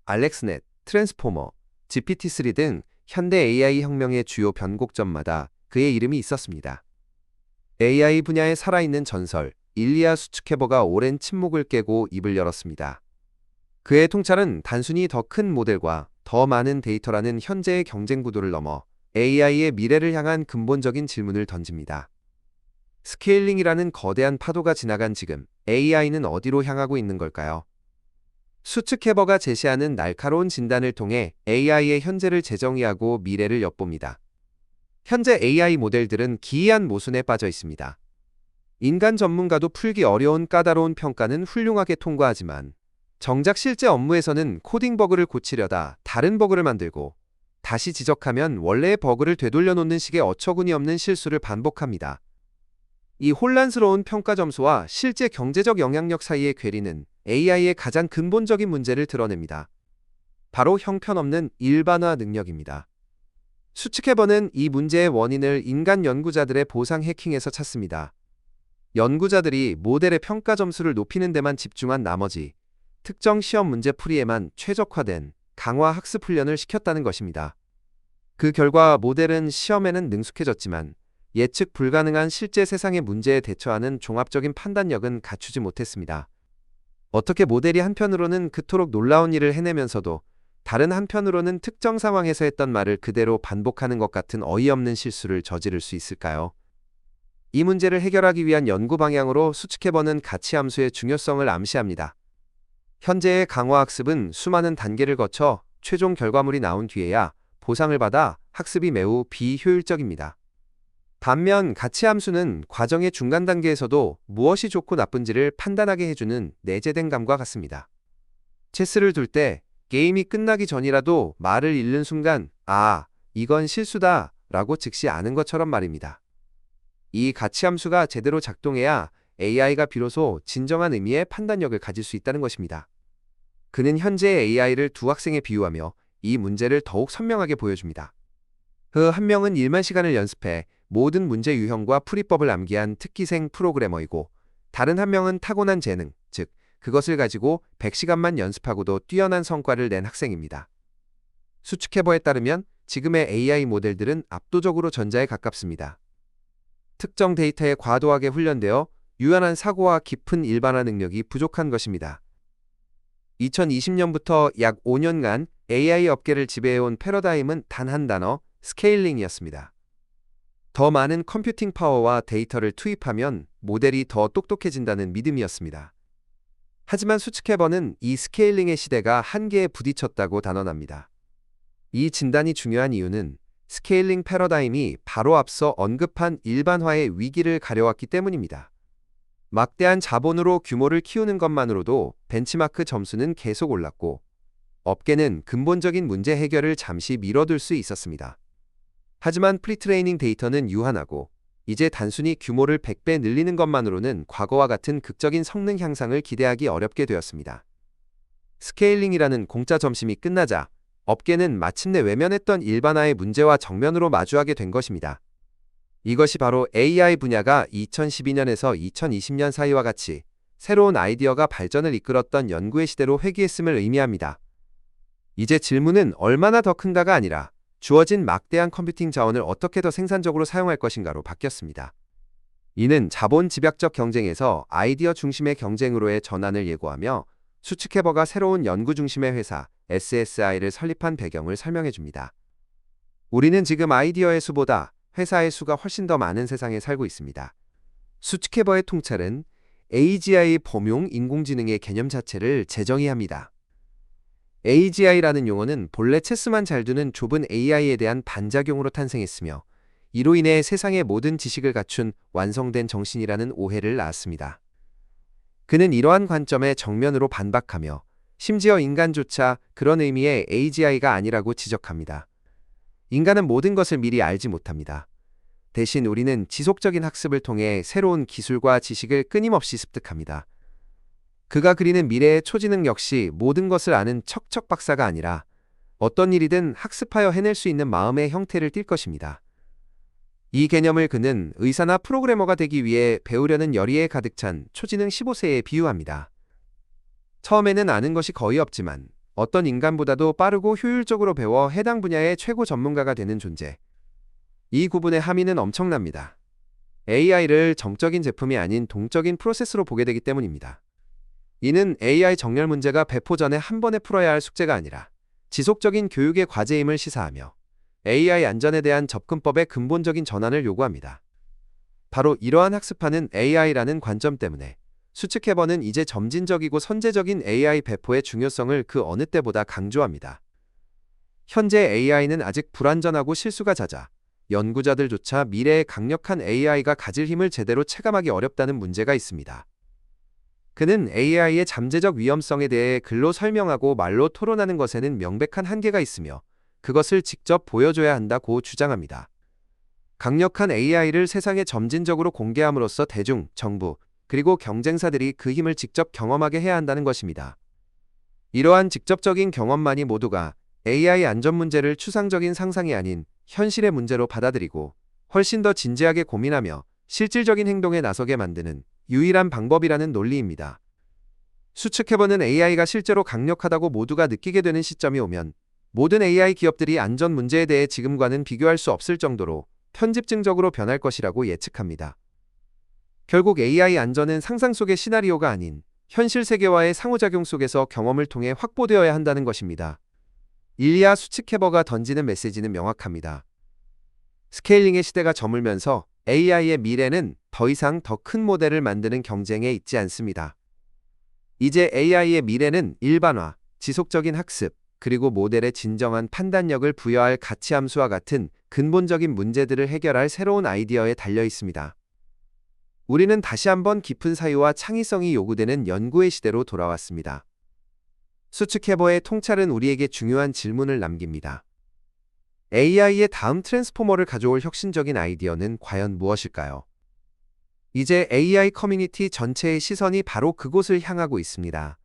알렉스넷, 트랜스포머, GPT-3 등 현대 AI 혁명의 주요 변곡점마다 그의 이름이 있었습니다. AI 분야에 살아있는 전설, 일리아 수츠케버가 오랜 침묵을 깨고 입을 열었습니다. 그의 통찰은 단순히 더 큰 모델과 더 많은 데이터라는 현재의 경쟁 구도를 넘어 AI의 미래를 향한 근본적인 질문을 던집니다. 스케일링이라는 거대한 파도가 지나간 지금 AI는 어디로 향하고 있는 걸까요? 수츠케버가 제시하는 날카로운 진단을 통해 AI의 현재를 재정의하고 미래를 엿봅니다. 현재 AI 모델들은 기이한 모순에 빠져 있습니다. 인간 전문가도 풀기 어려운 까다로운 평가는 훌륭하게 통과하지만 정작 실제 업무에서는 코딩 버그를 고치려다 다른 버그를 만들고 다시 지적하면 원래의 버그를 되돌려 놓는 식의 어처구니 없는 실수를 반복합니다. 이 혼란스러운 평가 점수와 실제 경제적 영향력 사이의 괴리는 AI의 가장 근본적인 문제를 드러냅니다. 바로 형편없는 일반화 능력입니다. 수츠케버는 이 문제의 원인을 인간 연구자들의 보상 해킹에서 찾습니다. 연구자들이 모델의 평가 점수를 높이는 데만 집중한 나머지 특정 시험 문제 풀이에만 최적화된 강화 학습 훈련을 시켰다는 것입니다. 그 결과 모델은 시험에는 능숙해졌지만 예측 불가능한 실제 세상의 문제에 대처하는 종합적인 판단력은 갖추지 못했습니다. 어떻게 모델이 한편으로는 그토록 놀라운 일을 해내면서도 다른 한편으로는 특정 상황에서 했던 말을 그대로 반복하는 것 같은 어이없는 실수를 저지를 수 있을까요? 이 문제를 해결하기 위한 연구 방향으로 수츠케버는 가치함수의 중요성을 암시합니다. 현재의 강화학습은 수많은 단계를 거쳐 최종 결과물이 나온 뒤에야 보상을 받아 학습이 매우 비효율적입니다. 반면 가치함수는 과정의 중간 단계에서도 무엇이 좋고 나쁜지를 판단하게 해주는 내재된 감과 같습니다. 체스를 둘 때 게임이 끝나기 전이라도 말을 잃는 순간 아, 이건 실수다 라고 즉시 아는 것처럼 말입니다. 이 가치함수가 제대로 작동해야 AI가 비로소 진정한 의미의 판단력을 가질 수 있다는 것입니다. 그는 현재의 AI를 두 학생에 비유하며 이 문제를 더욱 선명하게 보여줍니다. 그 한 명은 1만 시간을 연습해 모든 문제 유형과 풀이법을 암기한 특기생 프로그래머이고 다른 한 명은 타고난 재능, 즉 그것을 가지고 100시간만 연습하고도 뛰어난 성과를 낸 학생입니다. 수츠케버에 따르면 지금의 AI 모델들은 압도적으로 전자에 가깝습니다. 특정 데이터에 과도하게 훈련되어 유연한 사고와 깊은 일반화 능력이 부족한 것입니다. 2020년부터 약 5년간 AI 업계를 지배해온 패러다임은 단 한 단어, 스케일링이었습니다. 더 많은 컴퓨팅 파워와 데이터를 투입하면 모델이 더 똑똑해진다는 믿음이었습니다. 하지만 수츠케버는 이 스케일링의 시대가 한계에 부딪혔다고 단언합니다. 이 진단이 중요한 이유는 스케일링 패러다임이 바로 앞서 언급한 일반화의 위기를 가려왔기 때문입니다. 막대한 자본으로 규모를 키우는 것만으로도 벤치마크 점수는 계속 올랐고 업계는 근본적인 문제 해결을 잠시 미뤄둘 수 있었습니다. 하지만 프리트레이닝 데이터는 유한하고 이제 단순히 규모를 100배 늘리는 것만으로는 과거와 같은 극적인 성능 향상을 기대하기 어렵게 되었습니다. 스케일링이라는 공짜 점심이 끝나자 업계는 마침내 외면했던 일반화의 문제와 정면으로 마주하게 된 것입니다. 이것이 바로 AI 분야가 2012년에서 2020년 사이와 같이 새로운 아이디어가 발전을 이끌었던 연구의 시대로 회귀했음을 의미합니다. 이제 질문은 얼마나 더 큰가가 아니라 주어진 막대한 컴퓨팅 자원을 어떻게 더 생산적으로 사용할 것인가로 바뀌었습니다. 이는 자본 집약적 경쟁에서 아이디어 중심의 경쟁으로의 전환을 예고하며 수츠케버가 새로운 연구 중심의 회사 SSI를 설립한 배경을 설명해 줍니다. 우리는 지금 아이디어의 수보다 회사의 수가 훨씬 더 많은 세상에 살고 있습니다. 수츠케버의 통찰은 AGI 범용 인공지능의 개념 자체를 재정의합니다. AGI라는 용어는 본래 체스만 잘 두는 좁은 AI에 대한 반작용으로 탄생했으며 이로 인해 세상의 모든 지식을 갖춘 완성된 정신이라는 오해를 낳았습니다. 그는 이러한 관점에 정면으로 반박하며 심지어 인간조차 그런 의미의 AGI가 아니라고 지적합니다. 인간은 모든 것을 미리 알지 못합니다. 대신 우리는 지속적인 학습을 통해 새로운 기술과 지식을 끊임없이 습득합니다. 그가 그리는 미래의 초지능 역시 모든 것을 아는 척척 박사가 아니라 어떤 일이든 학습하여 해낼 수 있는 마음의 형태를 띌 것입니다. 이 개념을 그는 의사나 프로그래머가 되기 위해 배우려는 열의에 가득 찬 초지능 15세에 비유합니다. 처음에는 아는 것이 거의 없지만 어떤 인간보다도 빠르고 효율적으로 배워 해당 분야의 최고 전문가가 되는 존재. 이 구분의 함의는 엄청납니다. AI를 정적인 제품이 아닌 동적인 프로세스로 보게 되기 때문입니다. 이는 AI 정렬 문제가 배포 전에 한 번에 풀어야 할 숙제가 아니라 지속적인 교육의 과제임을 시사하며 AI 안전에 대한 접근법의 근본적인 전환을 요구합니다. 바로 이러한 학습하는 AI라는 관점 때문에 수측해버는 이제 점진적이고 선제적인 AI 배포의 중요성을 그 어느 때보다 강조합니다. 현재 AI는 아직 불완전하고 실수가 잦아 연구자들조차 미래의 강력한 AI가 가질 힘을 제대로 체감하기 어렵다는 문제가 있습니다. 그는 AI의 잠재적 위험성에 대해 글로 설명하고 말로 토론하는 것에는 명백한 한계가 있으며 그것을 직접 보여줘야 한다고 주장합니다. 강력한 AI를 세상에 점진적으로 공개함으로써 대중, 정부, 그리고 경쟁사들이 그 힘을 직접 경험하게 해야 한다는 것입니다. 이러한 직접적인 경험만이 모두가 AI 안전 문제를 추상적인 상상이 아닌 현실의 문제로 받아들이고 훨씬 더 진지하게 고민하며 실질적인 행동에 나서게 만드는 유일한 방법이라는 논리입니다. 수측해보는 AI가 실제로 강력하다고 모두가 느끼게 되는 시점이 오면 모든 AI 기업들이 안전 문제에 대해 지금과는 비교할 수 없을 정도로 편집증적으로 변할 것이라고 예측합니다. 결국 AI 안전은 상상 속의 시나리오가 아닌 현실 세계와의 상호작용 속에서 경험을 통해 확보되어야 한다는 것입니다. 일리아 수측해버가 던지는 메시지는 명확합니다. 스케일링의 시대가 저물면서 AI의 미래는 더 이상 더 큰 모델을 만드는 경쟁에 있지 않습니다. 이제 AI의 미래는 일반화, 지속적인 학습, 그리고 모델의 진정한 판단력을 부여할 가치 함수와 같은 근본적인 문제들을 해결할 새로운 아이디어에 달려 있습니다. 우리는 다시 한번 깊은 사유와 창의성이 요구되는 연구의 시대로 돌아왔습니다. 수측해버의 통찰은 우리에게 중요한 질문을 남깁니다. AI의 다음 트랜스포머를 가져올 혁신적인 아이디어는 과연 무엇일까요? 이제 AI 커뮤니티 전체의 시선이 바로 그곳을 향하고 있습니다.